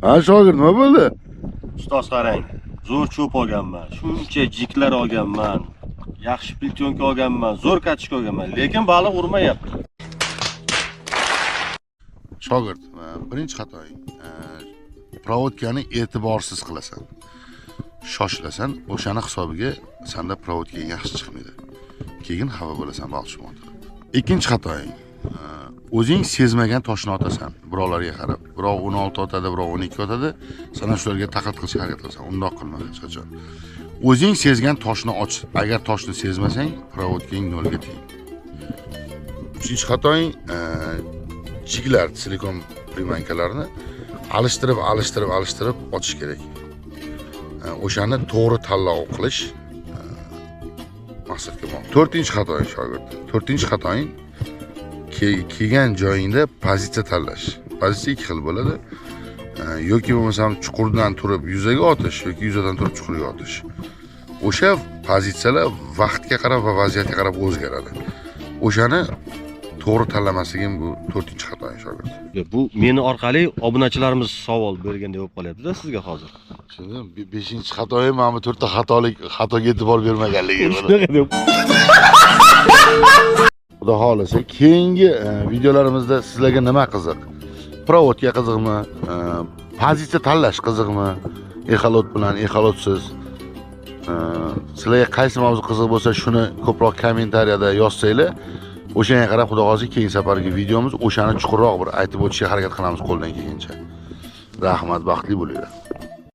Ha, shogird nima bo'ldi? Ustoz qarang, zo'r cho'p olganman, shuncha jiklar olganman, yaxshi plyonka olganman, zo'r kachishka olganman, lekin baliq urmayapti. Shogird, birinchi xatoing. Provodkani e'tiborsiz qilasan. Shoshilasan, o'shani hisobiga senda provodka yaxshi chiqmaydi. Keyin xafa bo'lasan balchimon. Ikkinchi xatoing. O'zing sezmagan toshni otasan, birovlarga qarab. Birov 16 otadi, birov 12 otadi. Sana shularga taqat qilishga harakat qilasan. Undoq qilma hech qachon. O'zing sezgan toshni och. Agar toshni sezmasang, provodkang nolga teng. Uchinchi xatoing, jiglar, silikon primankalarni alishtirib ochish kerak. O'shani to'g'ri tanlov qilish maqsadga bor. 4-xatoing shogird. 4-xatoing kelgan joyingda pozitsiya tanlash. Pozitsiya ikki xil bo'ladi. Yoki bo'lmasam chuqurdan turib yuzaga otish yoki yuzadan turib chuqurga otish. O'sha pozitsiyalar vaqtga qarab va vaziyatga qarab o'zgaradi. O'shani to'g'ri tanlamasligim bu 4-xatoing shogird. Bu meni orqali obunachilarimiz savol berganda bo'lib qolyapti-da sizga hozir. Tushundim. 5-xatoyim mana bu 4ta xatoga e'tibor bermaganligim. Xudo xolasa, keyingi videolarimizda sizlarga nima qiziq? Provodga qiziqmi? Pozitsiya tanlash qiziqmi? Exolot bilan, exolotsiz. Sizlarga qaysi mavzu qiziq bo'lsa, shuni ko'proq kommentariyada yozsanglar, o'shanga qarab xudo xolasa keyingi safargi videomiz o'shani chuqurroq bir aytib o'tishga harakat qilamiz qo'ldan kelgancha. Rahmat, baxtli bo'linglar.